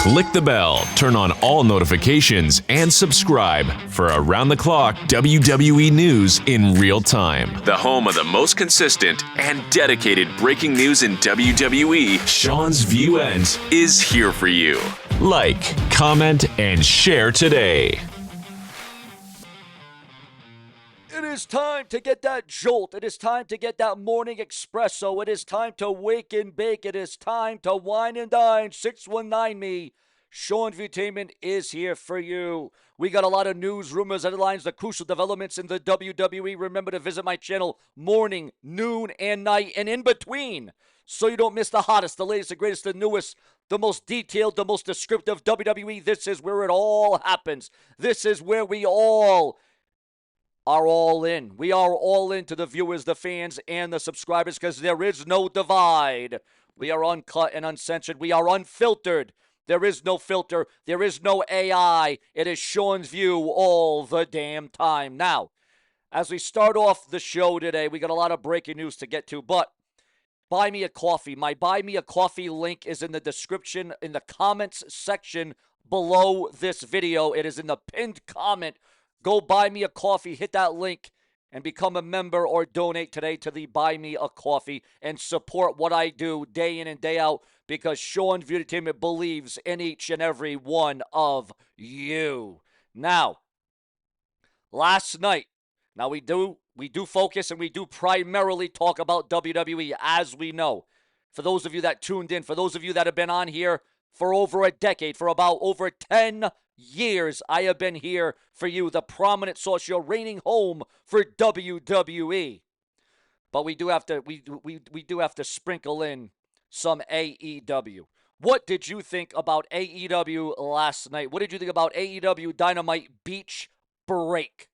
click the bell, turn on all notifications, and subscribe for around-the-clock WWE news in real time. The home of the most consistent and dedicated breaking news in WWE, Seanzviewent, is here for you. Like, comment, and share today. It is time to get that jolt. It is time to get that morning espresso. It is time to wake and bake. It is time to wine and dine. 619 me. Seanzviewent is here for you. We got a lot of news, rumors, headlines, the crucial developments in the WWE. Remember to visit my channel morning, noon, and night, and in between, so you don't miss the hottest, the latest, the greatest, the newest, the most detailed, the most descriptive WWE. This is where it all happens. This is where we all are all in. We are all in to the viewers, the fans, and the subscribers, because there is no divide. We are uncut and uncensored. We are unfiltered. There is no filter. There is no AI. It is Sean's View all the damn time. Now, as we start off the show today, we got a lot of breaking news to get to, but buy me a coffee. My buy me a coffee link is in the description, in the comments section below this video. It is in the pinned comment. Go buy me a coffee, hit that link, and become a member or donate today to the Buy Me a Coffee and support what I do day in and day out, because Seanzviewent believes in each and every one of you. Now, last night, now we do focus and we do primarily talk about WWE, as we know. For those of you that tuned in, for those of you that have been on here for over a decade, for about over 10 years, I have been here for you, the prominent source, your reigning home for WWE. But we do have to sprinkle in some AEW. What did you think about AEW last night? What did you think about AEW Dynamite Beach Break?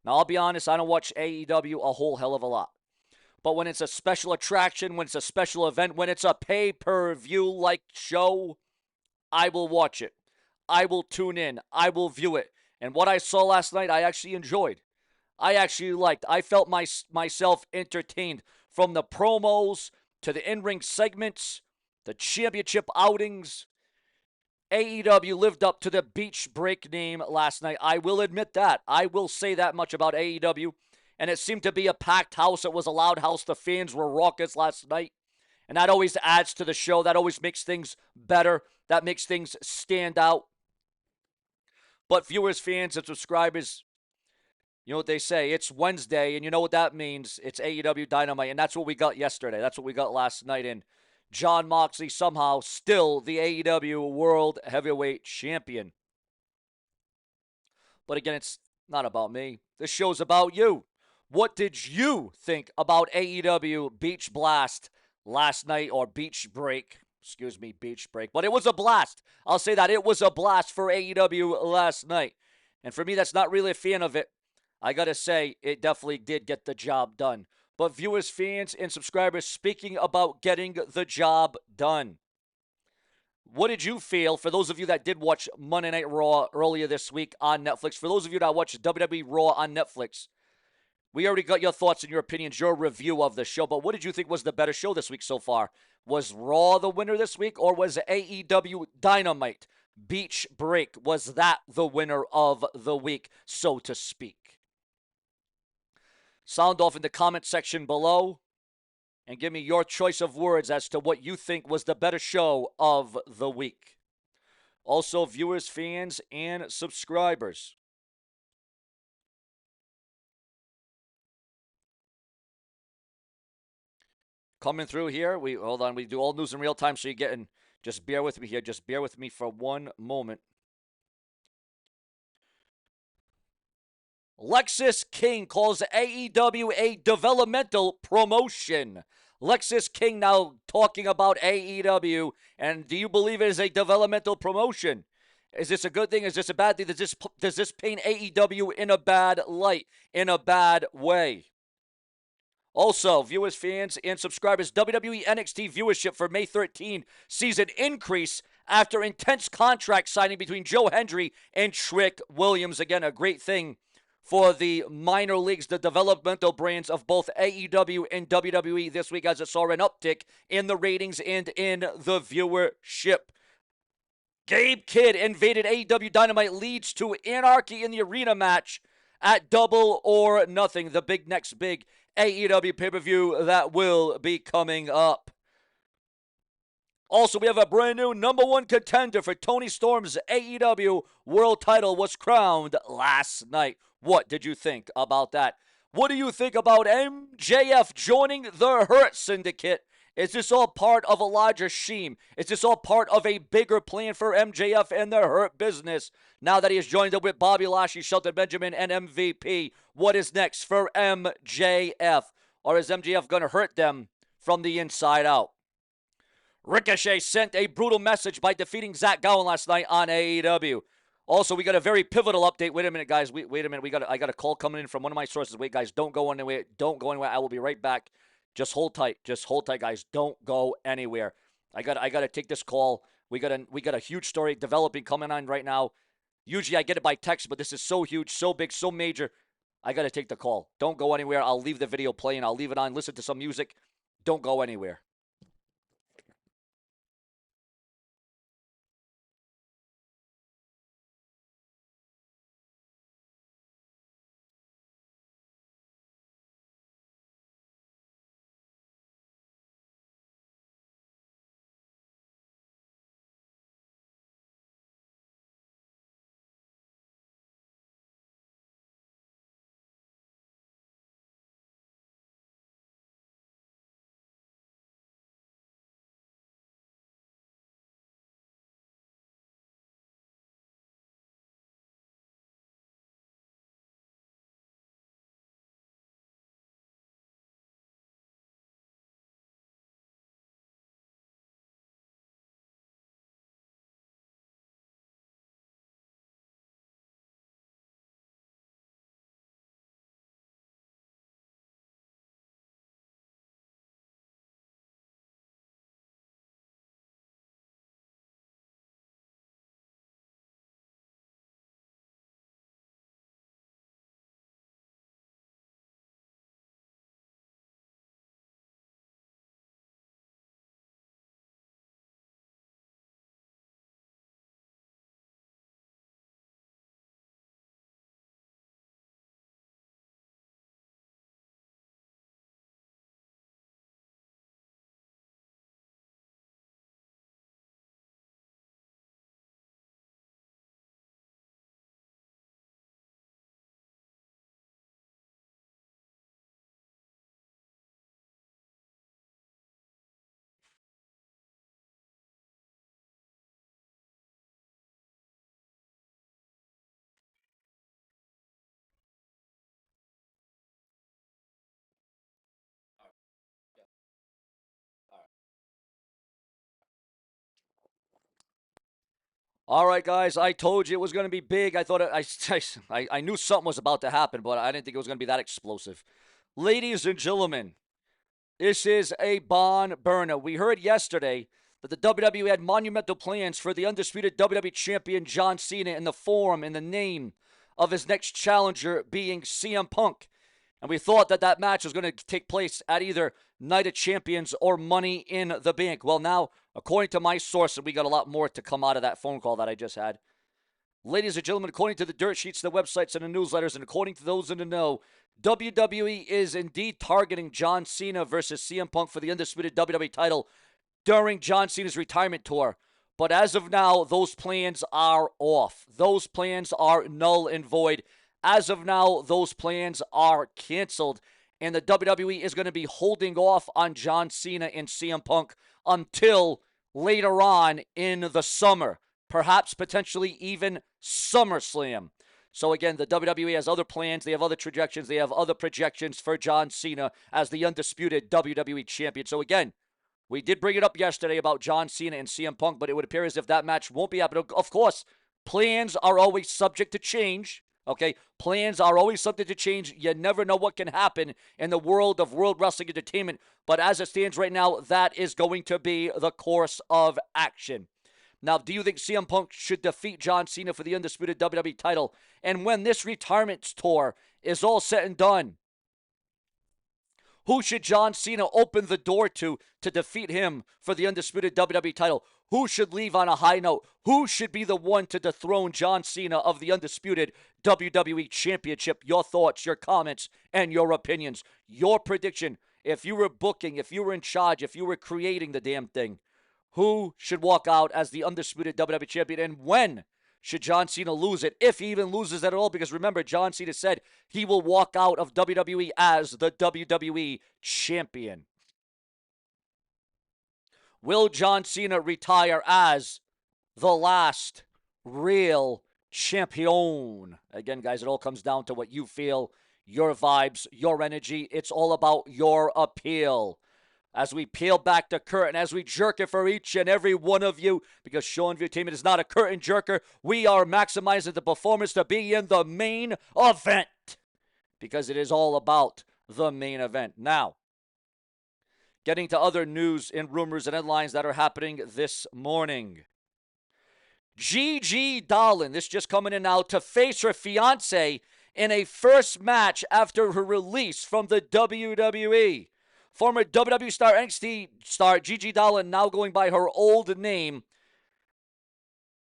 Now, I'll be honest, I don't watch AEW a whole hell of a lot. But when it's a special attraction, when it's a special event, when it's a pay-per-view-like show, I will watch it. I will tune in. I will view it. And what I saw last night, I actually enjoyed. I actually liked. I felt myself entertained, from the promos to the in-ring segments, the championship outings. AEW lived up to the Beach Break name last night. I will admit that. I will say that much about AEW. And it seemed to be a packed house. It was a loud house. The fans were raucous last night. And that always adds to the show. That always makes things better. That makes things stand out. But viewers, fans, and subscribers, you know what they say. It's Wednesday, and you know what that means. It's AEW Dynamite, and that's what we got yesterday. That's what we got last night. And Jon Moxley somehow still the AEW World Heavyweight Champion. But again, it's not about me. This show's about you. What did you think about AEW Beach Blast last night, or Beach Break? Excuse me, Beach Break. But it was a blast. I'll say that. It was a blast for AEW last night. And for me, that's not really a fan of it. I got to say, it definitely did get the job done. But viewers, fans, and subscribers, speaking about getting the job done, what did you feel, for those of you that did watch Monday Night Raw earlier this week on Netflix, for those of you that watched WWE Raw on Netflix, we already got your thoughts and your opinions, your review of the show, but what did you think was the better show this week so far? Was Raw the winner this week, or was AEW Dynamite Beach Break, was that the winner of the week, so to speak? Sound off in the comment section below and give me your choice of words as to what you think was the better show of the week. Also, viewers, fans, and subscribers, coming through here. We do all news in real time, so you're getting, just bear with me here. Just bear with me for one moment. Lexis King calls AEW a developmental promotion. Lexis King now talking about AEW, and do you believe it is a developmental promotion? Is this a good thing? Is this a bad thing? Does this paint AEW in a bad light, in a bad way? Also, viewers, fans, and subscribers, WWE NXT viewership for May 13 sees an increase after intense contract signing between Joe Hendry and Trick Williams. Again, a great thing for the minor leagues, the developmental brands of both AEW and WWE this week, as it saw an uptick in the ratings and in the viewership. Gabe Kidd invaded AEW Dynamite, leads to anarchy in the arena match at Double or Nothing, the next big AEW pay-per-view that will be coming up. Also, we have a brand new #1 contender for Tony Storm's AEW World Title was crowned last night. What did you think about that? What do you think about MJF joining the Hurt Syndicate? Is this all part of a larger scheme? Is this all part of a bigger plan for MJF and the Hurt business? Now that he has joined up with Bobby Lashley, Shelton Benjamin, and MVP, what is next for MJF? Or is MJF going to hurt them from the inside out? Ricochet sent a brutal message by defeating Zach Gowen last night on AEW. Also, we got a very pivotal update. Wait a minute, guys. Wait a minute. I got a call coming in from one of my sources. Wait, guys, don't go anywhere. Don't go anywhere. I will be right back. Just hold tight. Just hold tight, guys. Don't go anywhere. I got to take this call. We got a huge story developing coming on right now. Usually I get it by text, but this is so huge, so big, so major. I got to take the call. Don't go anywhere. I'll leave the video playing. I'll leave it on. Listen to some music. Don't go anywhere. All right, guys. I told you it was going to be big. I thought I knew something was about to happen, but I didn't think it was going to be that explosive. Ladies and gentlemen, this is a barn burner. We heard yesterday that the WWE had monumental plans for the undisputed WWE Champion John Cena in the form and the name of his next challenger being CM Punk. And we thought that that match was going to take place at either Night of Champions or Money in the Bank. Well, now, according to my source, and we got a lot more to come out of that phone call that I just had. Ladies and gentlemen, according to the dirt sheets, the websites, and the newsletters, and according to those in the know, WWE is indeed targeting John Cena versus CM Punk for the undisputed WWE title during John Cena's retirement tour. But as of now, those plans are off. Those plans are null and void. As of now, those plans are canceled. And the WWE is going to be holding off on John Cena and CM Punk until later on in the summer. Perhaps potentially even SummerSlam. So again, the WWE has other plans. They have other trajectories. They have other projections for John Cena as the undisputed WWE champion. So again, we did bring it up yesterday about John Cena and CM Punk, but it would appear as if that match won't be happening. Of course, plans are always subject to change. Okay, plans are always subject to change. You never know what can happen in the world of World Wrestling Entertainment. But as it stands right now, that is going to be the course of action. Now, do you think CM Punk should defeat John Cena for the undisputed WWE title? And when this retirement tour is all said and done, who should John Cena open the door to defeat him for the undisputed WWE title? Who should leave on a high note? Who should be the one to dethrone John Cena of the undisputed WWE Championship? Your thoughts, your comments, and your opinions. Your prediction. If you were booking, if you were in charge, if you were creating the damn thing, who should walk out as the undisputed WWE Champion, and when should John Cena lose it, if he even loses it at all? Because remember, John Cena said he will walk out of WWE as the WWE Champion. Will John Cena retire as the last real champion? Again, guys, it all comes down to what you feel, your vibes, your energy. It's all about your appeal. As we peel back the curtain, as we jerk it for each and every one of you, because Seanzviewent is not a curtain jerker, we are maximizing the performance to be in the main event, because it is all about the main event. Now, getting to other news and rumors and headlines that are happening this morning. Gigi Dolan, this just coming in now, to face her fiance in a first match after her release from the WWE. Former WWE star, NXT star Gigi Dolan, now going by her old name,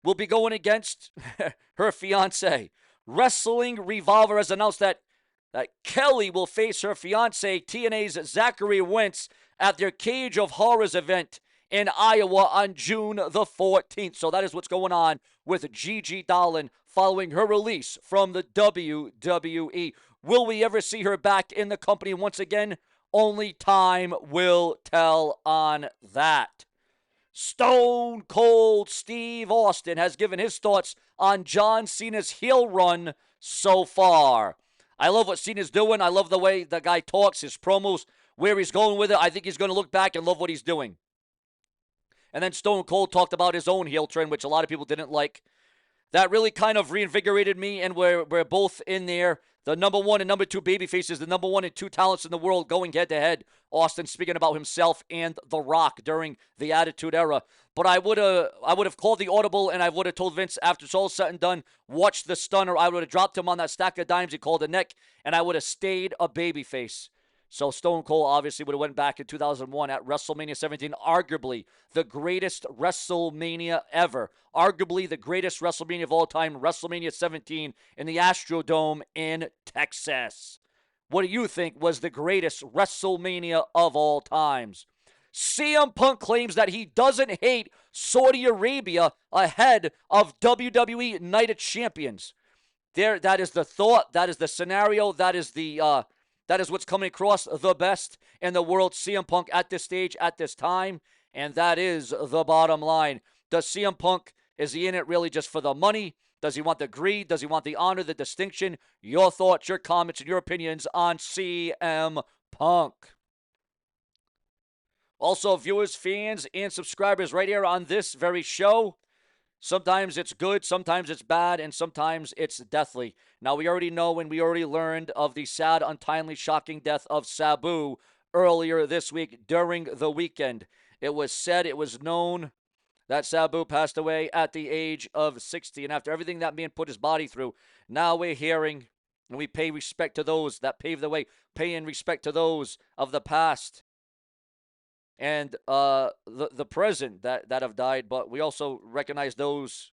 will be going against her fiance. Wrestling Revolver has announced that Kelly will face her fiance, TNA's Zachary Wentz, at their Cage of Horrors event in Iowa on June the 14th. So that is what's going on with Gigi Dolan following her release from the WWE. Will we ever see her back in the company once again? Only time will tell on that. Stone Cold Steve Austin has given his thoughts on John Cena's heel run so far. I love what Cena's doing. I love the way the guy talks, his promos, where he's going with it. I think he's going to look back and love what he's doing. And then Stone Cold talked about his own heel turn, which a lot of people didn't like. That really kind of reinvigorated me, and we're both in there. The number one and number two babyfaces, the number one and two talents in the world going head-to-head. Austin speaking about himself and The Rock during the Attitude Era. But I would have called the audible, and I would have told Vince, after it's all said and done, watch the stunner. I would have dropped him on that stack of dimes he called a neck, and I would have stayed a babyface. So Stone Cold obviously would have went back in 2001 at WrestleMania 17, arguably the greatest WrestleMania ever. Arguably the greatest WrestleMania of all time, WrestleMania 17 in the Astrodome in Texas. What do you think was the greatest WrestleMania of all times? CM Punk claims that he doesn't hate Saudi Arabia ahead of WWE Night of Champions. That is the thought, that is the scenario, that is what's coming across the best in the world. CM Punk at this stage, at this time, and that is the bottom line. Does CM Punk, is he in it really just for the money? Does he want the greed? Does he want the honor, the distinction? Your thoughts, your comments, and your opinions on CM Punk. Also, viewers, fans, and subscribers right here on this very show. Sometimes it's good, sometimes it's bad, and sometimes it's deathly. Now, we already know and we already learned of the sad, untimely, shocking death of Sabu earlier this week during the weekend. It was said, it was known that Sabu passed away at the age of 60. And after everything that man put his body through, now we're hearing and we pay respect to those that paved the way, paying respect to those of the past and the present that have died, but we also recognize those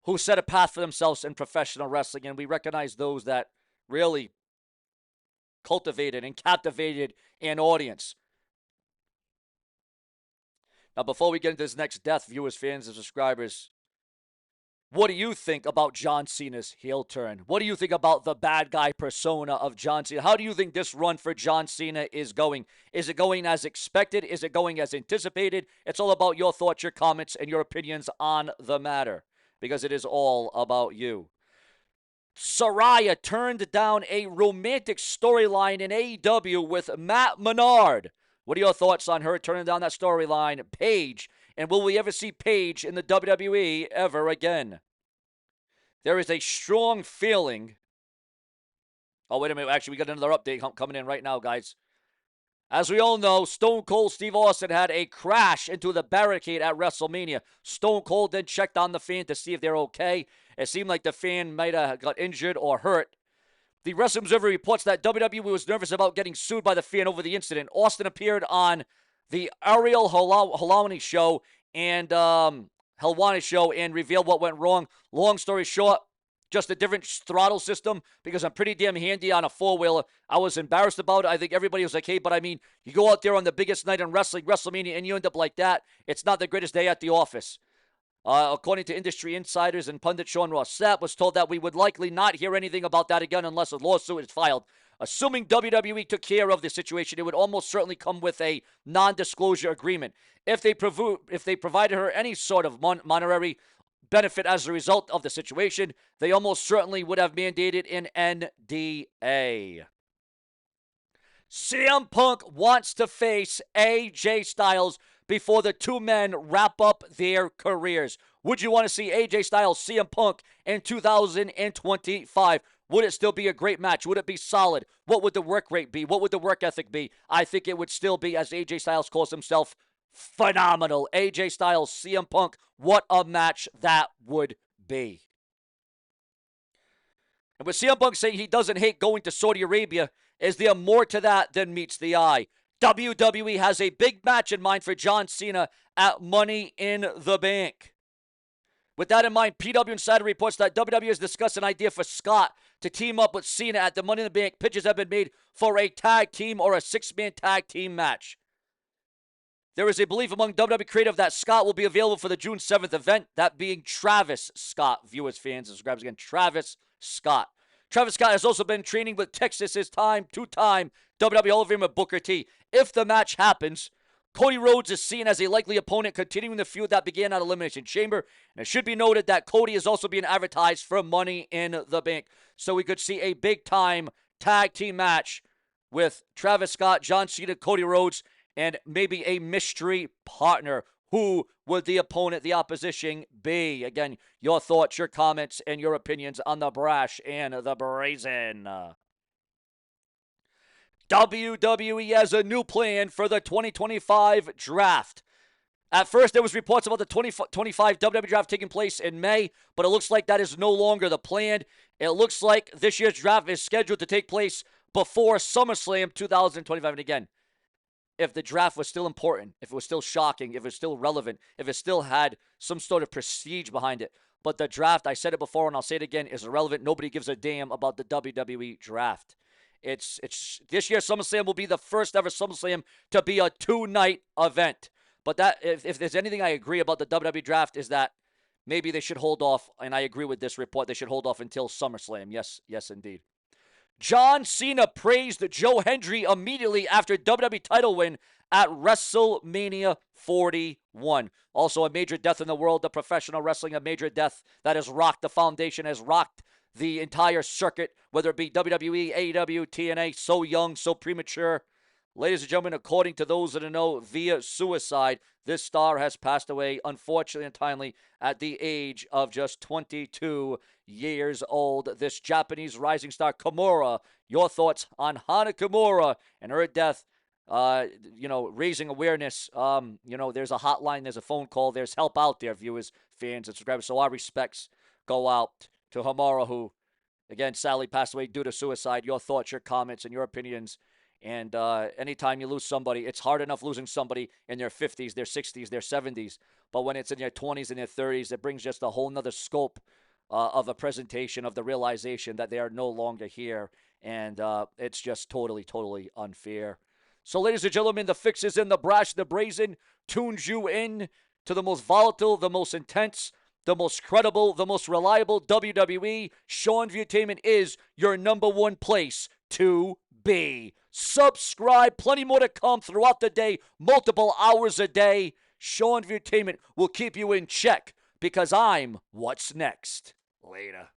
who set a path for themselves in professional wrestling, and we recognize those that really cultivated and captivated an audience. Now, before we get into this next death, viewers, fans, and subscribers, what do you think about John Cena's heel turn? What do you think about the bad guy persona of John Cena? How do you think this run for John Cena is going? Is it going as expected? Is it going as anticipated? It's all about your thoughts, your comments, and your opinions on the matter, because it is all about you. Saraya turned down a romantic storyline in AEW with Matt Menard. What are your thoughts on her turning down that storyline? Paige. And will we ever see Paige in the WWE ever again? There is a strong feeling. Oh, wait a minute. Actually, we got another update coming in right now, guys. As we all know, Stone Cold Steve Austin had a crash into the barricade at WrestleMania. Stone Cold then checked on the fan to see if they're okay. It seemed like the fan might have got injured or hurt. The Wrestling Observer reports that WWE was nervous about getting sued by the fan over the incident. Austin appeared on the Ariel Helwani show and reveal what went wrong. Long story short, just a different throttle system because I'm pretty damn handy on a four-wheeler. I was embarrassed about it. I think everybody was like, hey, but I mean, you go out there on the biggest night in wrestling, WrestleMania, and you end up like that. It's not the greatest day at the office. According to industry insiders and pundit Sean Ross Sapp was told that we would likely not hear anything about that again unless a lawsuit is filed. Assuming WWE took care of the situation, it would almost certainly come with a non-disclosure agreement. If they provided her any sort of monetary benefit as a result of the situation, they almost certainly would have mandated an NDA. CM Punk wants to face AJ Styles before the two men wrap up their careers. Would you want to see AJ Styles, CM Punk in 2025? Would it still be a great match? Would it be solid? What would the work rate be? What would the work ethic be? I think it would still be, as AJ Styles calls himself, phenomenal. AJ Styles, CM Punk, what a match that would be. And with CM Punk saying he doesn't hate going to Saudi Arabia, is there more to that than meets the eye? WWE has a big match in mind for John Cena at Money in the Bank. With that in mind, PW Insider reports that WWE has discussed an idea for Scott to team up with Cena at the Money in the Bank. Pitches have been made for a tag team or a six-man tag team match. There is a belief among WWE creative that Scott will be available for the June 7th event, that being Travis Scott. Viewers, fans, subscribers again, Travis Scott. Travis Scott has also been training with Texas's two-time WWE Hall of Famer Booker T. If the match happens, Cody Rhodes is seen as a likely opponent, continuing the feud that began at Elimination Chamber. And it should be noted that Cody is also being advertised for Money in the Bank. So we could see a big-time tag team match with Travis Scott, John Cena, Cody Rhodes, and maybe a mystery partner. Who would the opponent, the opposition, be? Again, your thoughts, your comments, and your opinions on the brash and the brazen. WWE has a new plan for the 2025 draft. At first, there was reports about the 2025 WWE draft taking place in May, but it looks like that is no longer the plan. It looks like this year's draft is scheduled to take place before SummerSlam 2025. And again, if the draft was still important, if it was still shocking, if it was still relevant, if it still had some sort of prestige behind it. But the draft, I said it before and I'll say it again, is irrelevant. Nobody gives a damn about the WWE draft. It's this year SummerSlam will be the first ever SummerSlam to be a two-night event. But that if there's anything I agree about the WWE draft is that maybe they should hold off, and I agree with this report, they should hold off until SummerSlam. Yes, indeed. John Cena praised Joe Hendry immediately after WWE title win at WrestleMania 41. Also a major death in the world of professional wrestling, a major death that has rocked the foundation, has rocked the entire circuit, whether it be WWE, AEW, TNA, so young, so premature. Ladies and gentlemen, according to those that know, via suicide, this star has passed away, unfortunately and timely, at the age of just 22 years old. This Japanese rising star, Kimura. Your thoughts on Hana Kimura and her death? Raising awareness. There's a hotline, there's a phone call, there's help out there, viewers, fans, and subscribers. So our respects go out to Kimura, who, again, sadly passed away due to suicide. Your thoughts, your comments, and your opinions. And anytime you lose somebody, it's hard enough losing somebody in their 50s, their 60s, their 70s. But when it's in their 20s and their 30s, it brings just a whole nother scope of a presentation of the realization that they are no longer here. And it's just totally, totally unfair. So, ladies and gentlemen, the fix is in. The brash, the brazen tunes you in to the most volatile, the most intense, the most credible, the most reliable WWE. Seanzviewent is your number one place to be. Subscribe. Plenty more to come throughout the day, multiple hours a day. Seanzviewent will keep you in check because I'm what's next. Later.